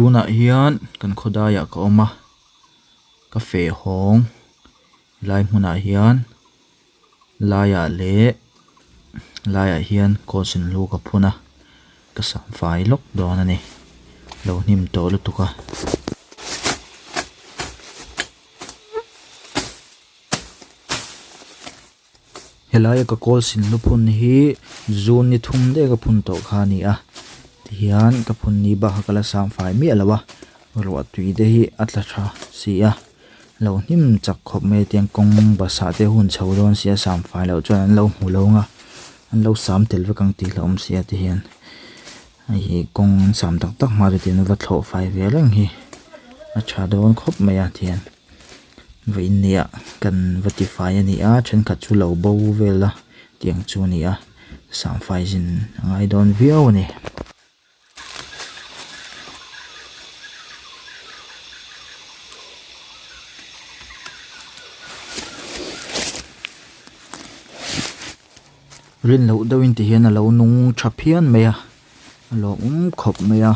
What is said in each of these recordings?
tuna hian kan khodaya ka oma cafe hong lai hmuna hian laya le laya hian kosin lu ka phuna ka sam fai lok don ani lo nim to lu tuka helaya ka kosin lu phun hi zun ni thum de ka phun to khani a hian ka phun ni ba kala sam fai mi alawa ro tui de hi atla tha sia lo nim chak khop me tiang kong ba sa te hun chhodon sia sam fai lo chuan an lo mu lo nga an lo sam tel ve kang ti hlom sia ti hian ai kong sam tak tak ma tin va thlo fai ve lang hi a cha don khop me ya thian ve nia kan vatify ani a then khat chu lo bo vela tiang chu ni a sam fai jin ngai don viau ni rin lo dawin ti hian lo nung thaphian me a lo khop me a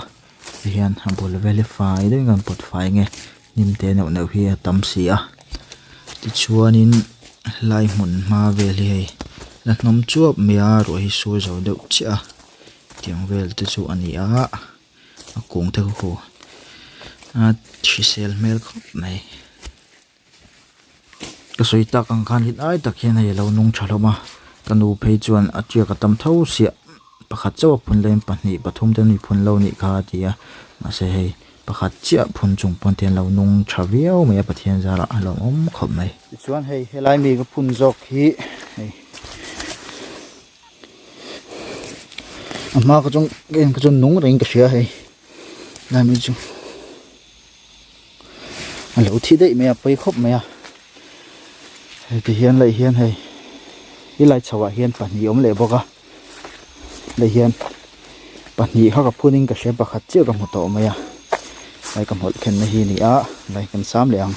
ti hian habol verify de ngam pot fai nge nim te no no hi tam si a ti chuanin lai mun ma vel hi la nom chuap me a ro hi su zo deuh cha tiang vel te chu ani a kung te ko a chisel mel khop mai ka soi tak ang khan hit ai tak hian ai lo nung thaloma kanu phei chuan atia ka tam tho sia pakhat chaw phun lem pahni pathum te ni phun lo ni kha tia ma se hei pakhat chia phun chung pon ten lo nung thaviau me pathian zara lo om khop mai chuan hei helai mi ka phun jok hi hei ama ka chung gen ka chung nung ring ka sia hei lai mi chu alo thi dei me pai khop me a hei ti hian lai hian hei ilai chawa hian pahni om le boka le hian pahni ha ka phuning ka she pakhat che ka mu to maya lai kam hol khen na hi ni a lai kan sam le ang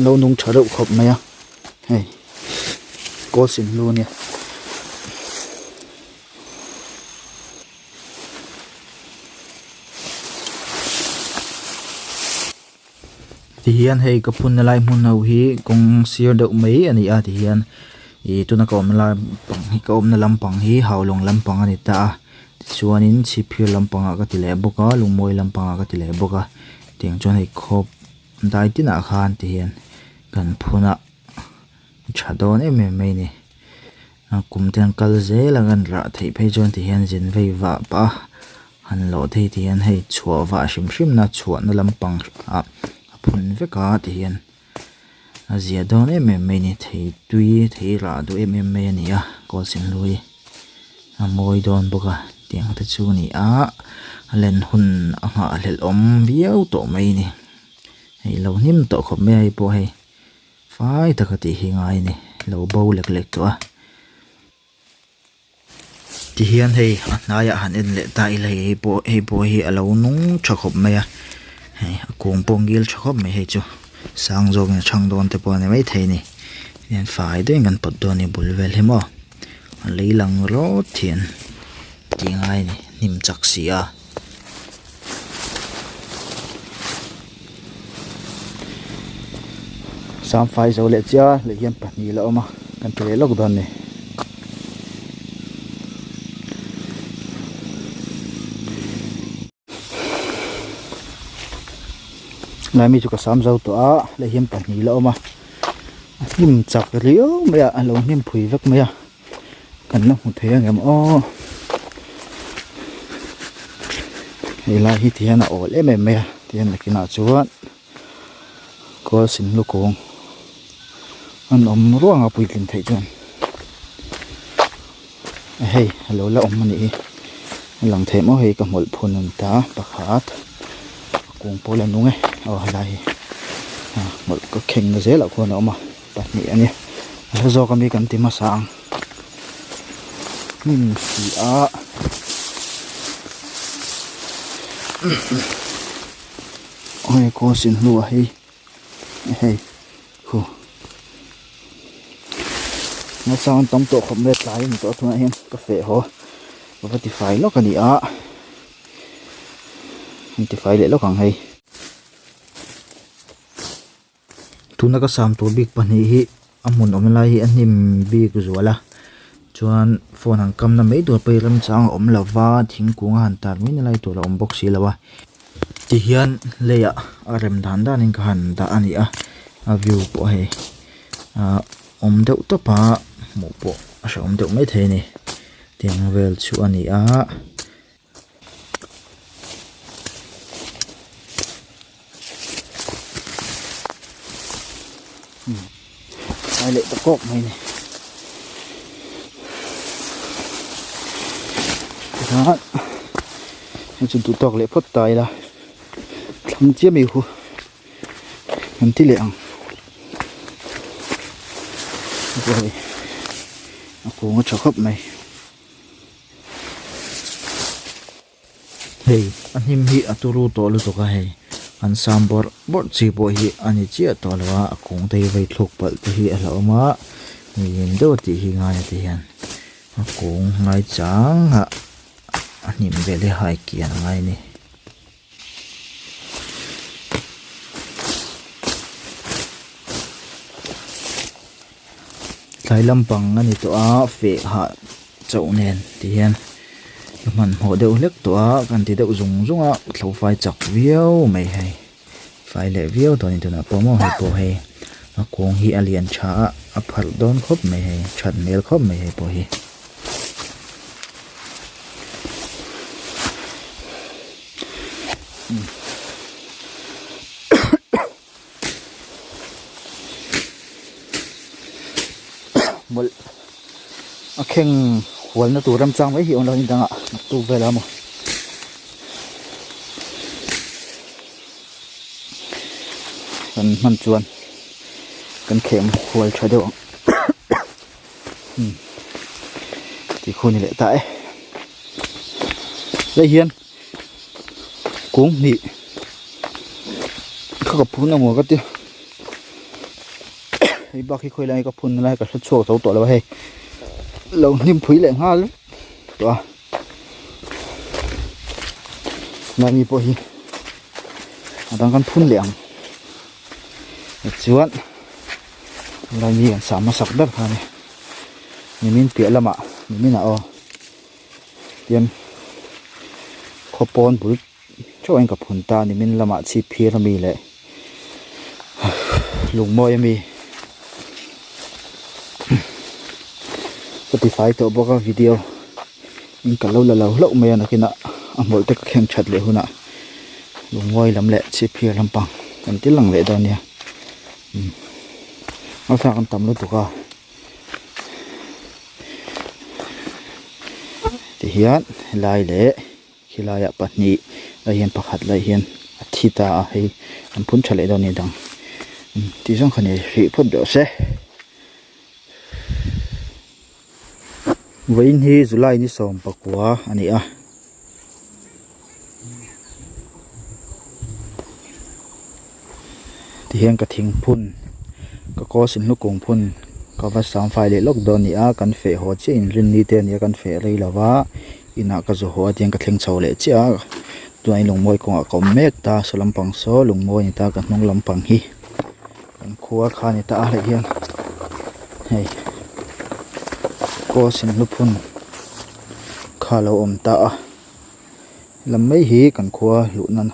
lo nung tharo khop maya hei ko sin lu ni ti hian hei ka phun lai mun no hi kong sir deuh mai ani a ti hian I tuna ka om la pang hi ka om na lampang hi haulong lampang ani ta chuanin chhiphir lampang ka ti le boka lungmoi lampang ka ti le boka tiang chuan hei khop dai tina khan ti hian kan phuna chadon em mai ni kum ten kal ze langan ra thei phei chuan ti hian jin vei wa pa han lo thei ti hian hei chhuwa wa shim shim na chhuwa na lampang a phun ve ka ti hian azia don em mai ni thei tui thei ra do em mai ni a ko sin lui a moi don boka tiang ta chu ni a len hun a nga lel om viau to mai ni hei lo nim to khop me ai po hei fai takati hi ngai ni lo bo lek lek to a ti hian hei anaya han en le tai lai hei po hi alo nung tha khop me a hei kung pongil tha khop me hei chu sang jog na chang don te po ne mai thei ni hian fai de ngan pot do ni bulvel hemo leilang ro thian ti ngai ni nim chak sia sam fai zo le cha le hian pahni la oma kan pe lok don ni lai mi chu ka sam zo to a le hian pahni la oma nim chak rio me a lo nim phui vek me a kan na mu the ngam o hei lai hi thian a ol em me a tian na kina chuan ko sin lu kong an om ruang a pui kin thei chuan hei hello la om ni lang the mo hei ka mol phun an ta pakhat kung pola nunge o halai mol ko kheng na zela ko na oma pahni ani zo ka mi kan ti ma sang si a oi ko sin lu hei hu nó sang tóm tổ không biết lại mình tổ thu này cà phê ho và thì phải lúc cái gì á thì phải để lúc càng hay thu nó có sam tổ big pan hi amun om lai hi an nim big zuala chuan phone hàng cam na mấy tuổi bây ram chang om lava thing kuang han tar min lai tur om box hi lawa ti hian leya arem dan dan in kan da ani a view po he om deuh to pa mu po a om deuh mai the ni tiang vel chu ani a ai lệ to cốc này này đó chúng tụi tọt lệ phất tài là thằng chia mì hú mình tí lệ rồi cô cho khớp này hey anh him hi aturu to lu to ka hey an sambor bor chi bo hi ani chi to lawa akong tei vai thluk pal te hi ala oma ni do ti hi nga te hian akong ngai chang ha anim vele hai kian ngai ni lai lampang ani to a fe ha chau nen ti hian man ho deuh lek to a kan ti deuh zung zunga thlo fai chak viau mai hai fai le viau to ni to na pomo hai po hai a kong hi alian tha a phal don khop mai hai chat mel khop mai hai po hi mol akheng wal na turam chang mai hi on lo ni danga tu vela mo kan man chuan kan khem wal thado ti khuni le ta le hian kung ni ka phun na mo ka ti ai bác khi khơi lại cái phun lại cái số số tuổi là hay lâu niêm phí lại ha lắm đó là mi bôi đang con phun liang chuan là mi ăn sắm mà sặc đất ha này mình bịa lắm ạ mình nào tiền coupon bự cho anh gặp phun ta thì mình làm ạ chi phí là mi lại lùng môi mi Spotify to boka video in ka lo la lo me na kina amol te ka khem chat le huna lungoi lam le chi phir lampang kan ti lang le da nia a sa kan tam lo tu ka ti hian lai le khilaya pahni la hian pakhat lai hian athita a hei an phun thale da ni dang ti jong khani ri phut do se Vain hi July ni som pakwa ani a ti hian ka thing phun ka ko sin lu kong phun ka va sam fai le lockdown ni a kan fe ho che in rin ni te ni kan fe rei lawa ina ka zo ho tiang ka thleng chho le cha tuai long moi ko ko mek ta solampang so lung moi ni ta ka hnong lampang hi kan khuwa kha ni ta a le hian hei ko sin lupun khalo om ta lam mai hi kan khuwa lu nan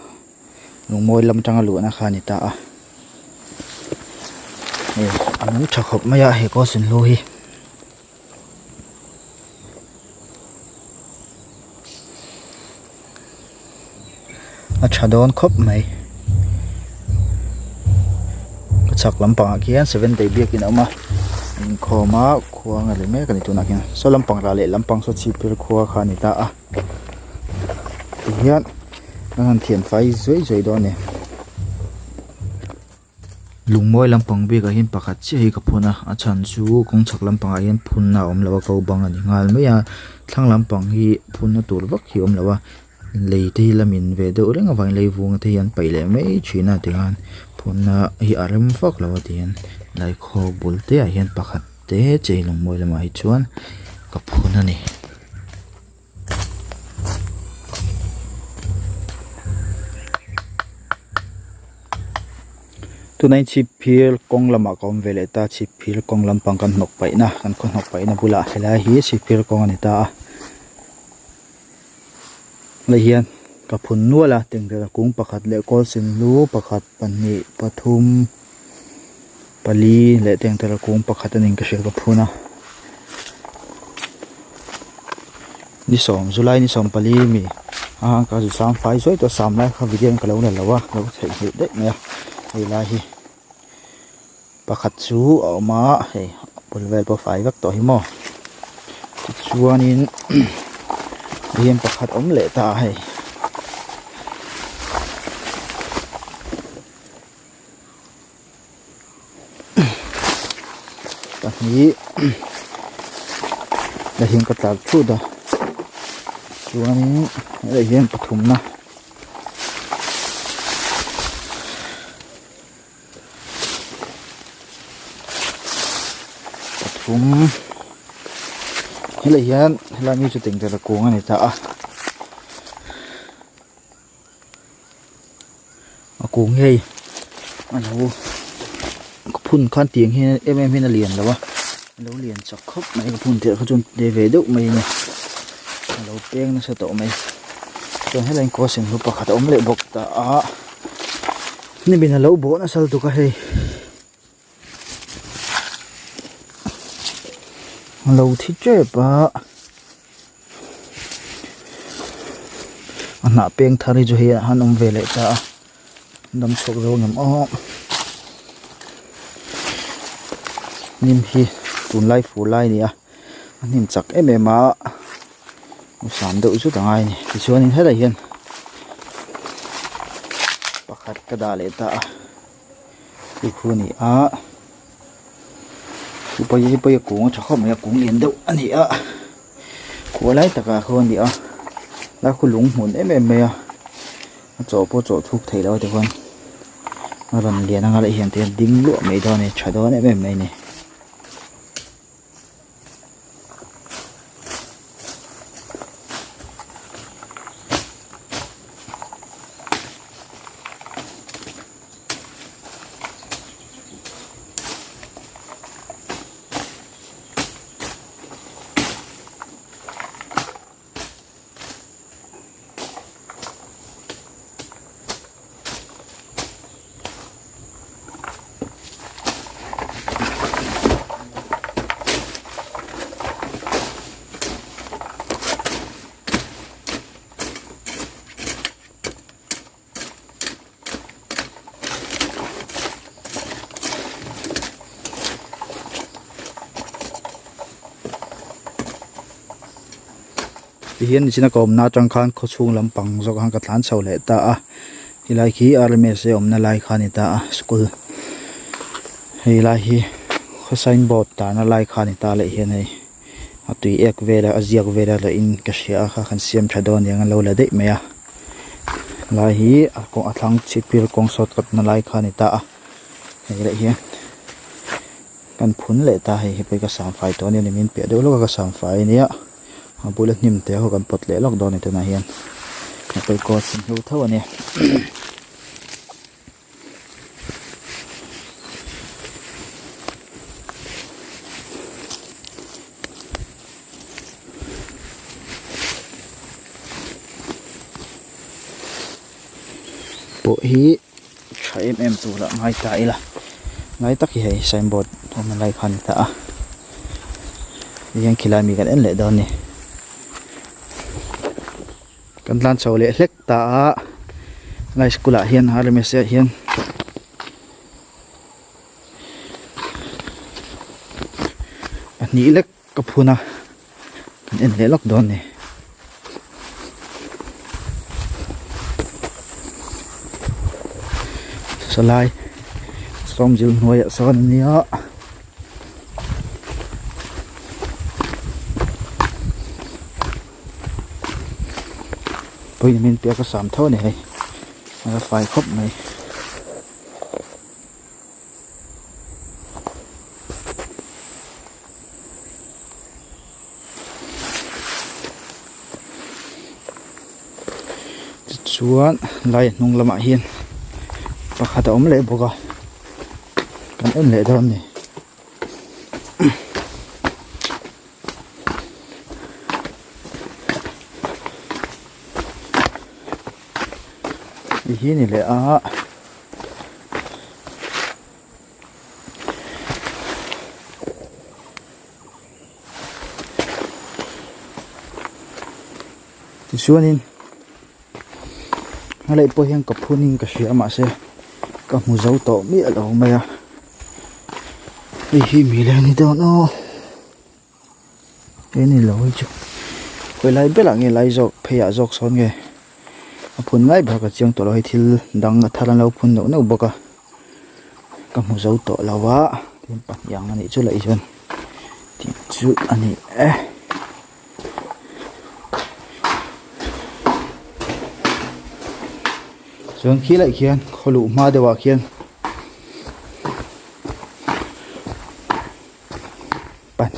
lung moi lam tanga lu na khani ta anu chakhop maya he ko sin lu hi a chadon khop mai ka chak lampang akian 7 day biak in ama khoma khuang ale me kan tu nakin so lampang ra le lampang so chi pir khuwa khani ta hian nan thian fai zoi zoi do ne lungmoi lampang bi ka hin pakhat chi hi ka phuna a chan chu kong chak lampang a hian phun na om lawa ko bang ani ngal me ya thlang lampang hi phun na tur vak hi om lawa lei te lamin ve do renga vai lei vung te hian paile mai china tingan phun na hi aram fak lawa tian lai kho bul te a hian pakhat te chei lung moi lama hi chuan kaphun ani tunai chi phir kong lama kom vele ta chi phir kong lampang kan nok pai na kan ko nok pai na bula hela hi chi phir kong ani ta le hian kaphun nuala tengre kung pakhat le kol sin lu pakhat pani pathum pali le tengre kung pakhat anin ka shel kaphuna ni som zulai ni som pali mi ka zu sam fai soi to sam lai kha video ka lo na lawa lo thei hi de me hei lai hi pakhat chu awma hei pulvel po fai vak to hi mo chuanin hian pakhat om le ta hei hi la hian ka tlak thu da chuanin la hian pathum na pathum hela hian hela mi chu tengte la kung ani ta a kung hei alo phun khan tiang hi em hin a lian lawa lo lian chak khop mai phun te kha chun de ve deuh mai ni lo peng na sa to mai chon helain ko sen hu pakhat om le bok ta ni bin lo bo na sal tu ka hei lo thi che pa ana peng thari ju he han om ve le ta dam chok ro ngam nim hi tun lai fu lai ni nim chak em a sam deuh chu tangai ni ti chuanin hela hian pakhat ka da le ta ti khu ni pai kung cha khom ya kung lian deuh ani ko lai taka khon ni la khu lung hun em me cho po cho thuk thei lo te khon ran lian anga le hian te ding lu mai do ne cha do ne me ni hian china kom na tang khan kho chung lampang zok hang ka thlan chho le ta hilai khi arme se omna lai khani ta school hilai hi kho sign board ta na lai khani ta le hian hei atui ek vela aziak vela la in ka shia kha khan siam thadon yang lo la de me lai hi ko athlang chipir kong sot kat na lai khani ta hei le hian kan phun le ta hei pe ka sam fai to ni min pe do lo ka sam fai ni bullet nim te ho kan pot le lok don te na hian pe ko sin hu thaw ani po hi thaim em tu la ngai ta ila ngai tak hi hei signboard thom lai khan ta yang khilami kan en le don ni kan tlan chho le hlek ta lai school a hian harme se hian ani lek ka phuna kan en le lok don ni salai som jil noi son nia bây giờ mình bịa cái sắm thô này phải khóc này chuan lai hnung lamah hian pakhat a awm leh bawk a kan en leh dawn ni hi ni le a ti chuanin halai po hian ka phunin ka hria ma se ka hmu zo to mi a lo mai a hi mi le ni dawn o ni lo hi chu koi lai bela nge lai jok pheya jok son nge phun lai bha ka chiang to lo hi thil dang a tharan lo phun no no boka ka hmu zo to lawa tin pa yang ani chu lai chuan ti chu ani chuan khi lại khian kholu ma dewa khian pan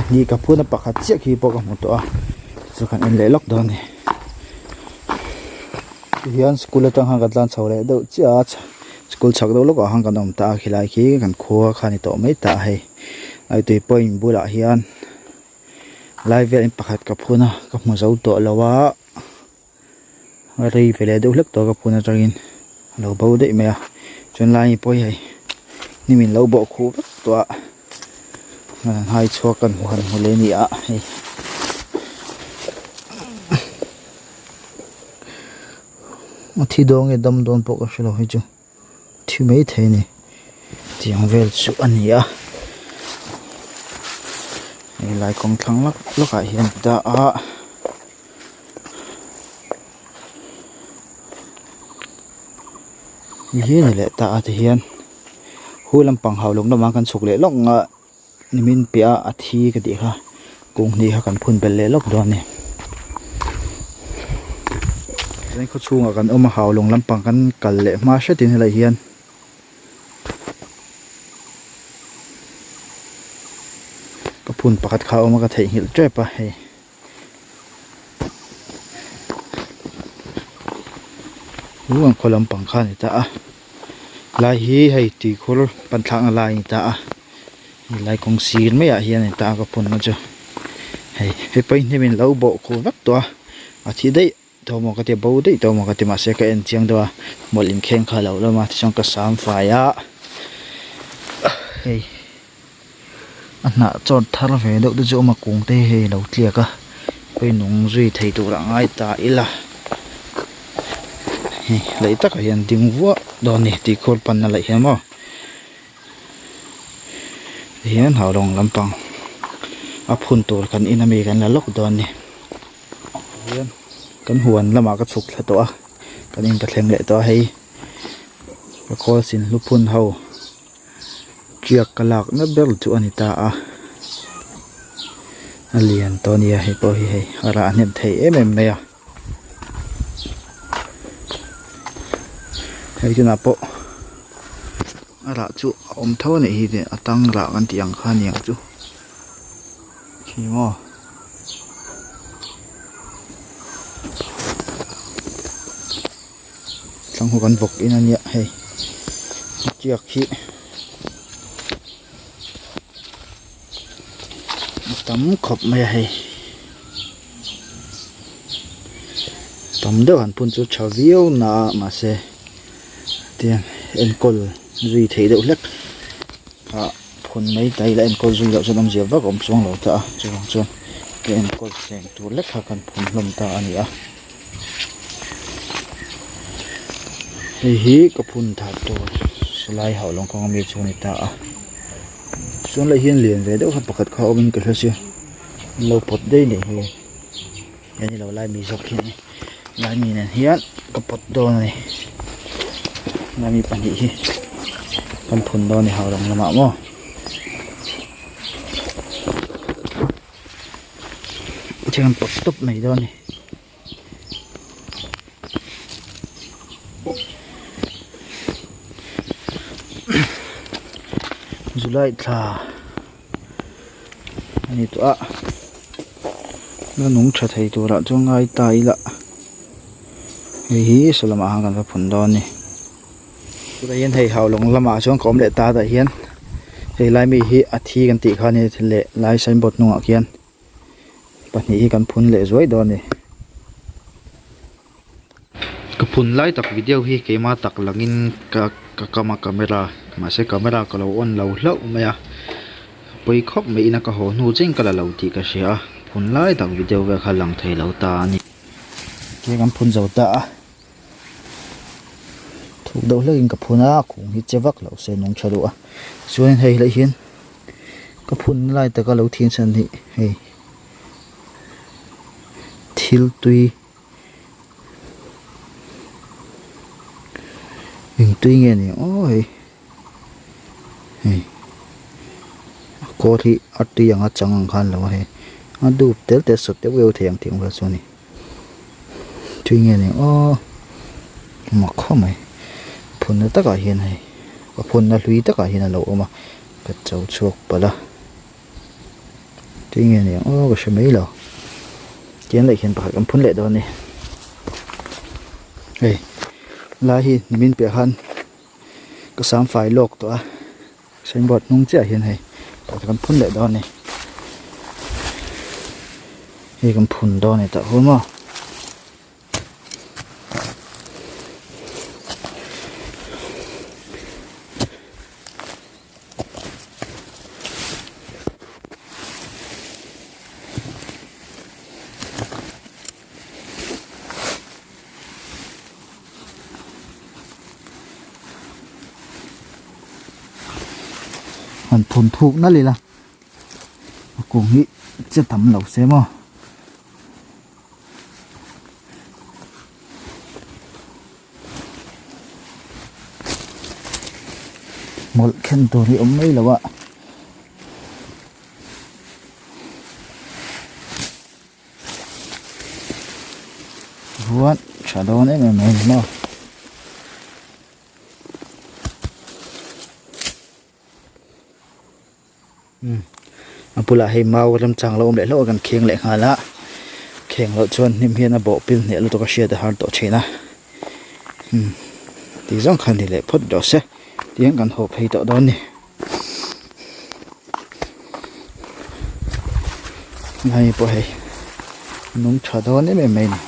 ni ka phuna pakhat chiak hi pawh ka hmu to a chu kan en le lok dawn ni hian school atang hang katlan chhole do chia school chhak do lok a hang kan om ta khilai khi kan khuwa khani to mai ta hei ai tui point bula hian live in pakhat ka phuna ka hmu zo to lawa rei vele do hlek to ka phuna tangin lo bo dei me a chon lai poi hei nimin lo bo khu to a hai chhuak kan huan hule ni a hei thi dong e dam don pok a shlo hi chu thi mei the ni tiang vel chu ani a ei lai kong thlang lak loka hian da a hi ni le ta a hian hu lampang haulong na ma kan chuk le lok nga nimin pia a thi ka di kha kung ni ha kan phun bel le lok do ni zai kho chunga kan oma haulong lampang kan kal le ma sha tin lai hian ka phun pakhat kha oma ka thei hil tre pa he ruang kholam pangkha ni ta a lai hi hei ti khol pan thlang lai ni ta a lai kong sir me a hian ta ka phun ma chu hei he pai ni min lo bo khu vak to a thi dei to mo ka te bo dei to mo ka te ma se ka en chiang do mol in kheng kha lo lo ma chang ka sam fa ya hei ana chot thar ve do du jo ma kung te he lo tlia ka pai nung zui thei tu ra ngai ta ila lấy tất cả hiện tiếng vua đó nè thì khôn pan là lại hiếm không hiến hào đồng làm bằng áp phun tổ cần in ame cần là lốc đó nè hiến cần huân là mà cái sụp là to cần in cái thèm lệ to hay cái co xin lúc phun hầu chiếc cái lạc nó bel chỗ anh ta liền to nè hay po hay ra anh em thấy em mày à hay chứ nào bộ ra chú ông thâu này thì tăng ra ăn tiếng khan nhiều chú khi mà trong hồ con vọc in anh nhẹ hay chiếc khi tắm khop mày hay tắm được hẳn phun chú chào viêu na mà xe tiền en col duy thấy đậu lắc phun mấy tay là en col duy đậu cho năm giờ vác ống xuống lỗ ta cho bằng chuan cái en col sen tu lắc hà cần phun lồng ta anh ạ hi có phun thả tu slide hậu lòng con mi chuan ta xuống lại hiên liền về đậu hấp bạc khao bên cái chưa lâu bột đây này hi cái này là lại mi dọc hiên lại mi này hiên có bột đồ này là mi pan hi con phun đó này hào đồng là mạo mò chỉ cần bật túp này đó này July thà anh ấy tụi nó núng chặt thấy tụi bạn cho ngay tay lạ hi solama hang kan phun don ni tu hian hei hau long lama chuan kom le ta da hian hei lai mi hi athi kan ti kha ni le lai signboard nunga kian pahnih hi kan phun le zuai don ni ka phun lai tak video hi keima tak langin ka kama camera ma se camera ka lo on lo hlau maya poi khop me ina ka ho nu ching kala lo ti ka sia phun lai tak video ve kha lang thei lo ta ni ke kan phun zo ta thuk do hlagin ka phuna khung hi chewak lo se nong charu a chuan hei lai hian ka phun lai ta ka lo thin san hi hei thil tui hình tui nghe ni oi hei ko thi ati yang a changang khan lo he a du tel te sot te weu thiang thiang wa chuni tui nghe ni o ma khomai phun ta ka hian hei ka phun na hlui ta ka hian lo oma ka chau chuak pala tui nghe ni o ka shmei lo kian lai hian pakhat kan phun le do ni hei lai hi nimin pe han ka sam fai lok to a signboard nung cha hian hei ta kan phun le do ni hi kan phun do ni ta homa hắn phun thục nó lì là cũng nghĩ sẽ tắm lẩu xem mà một khen tôi thì ống mấy là vậy vuốt trả đó đấy mà pula hei mau ram chang lo om le lo kan kheng le khala kheng lo chuan nim hian a bo pil ne lo to ka hria da har to thina ti zong khan le phot do se tiang kan hop hei to don ni ngai po hei nung tha don ni me me ni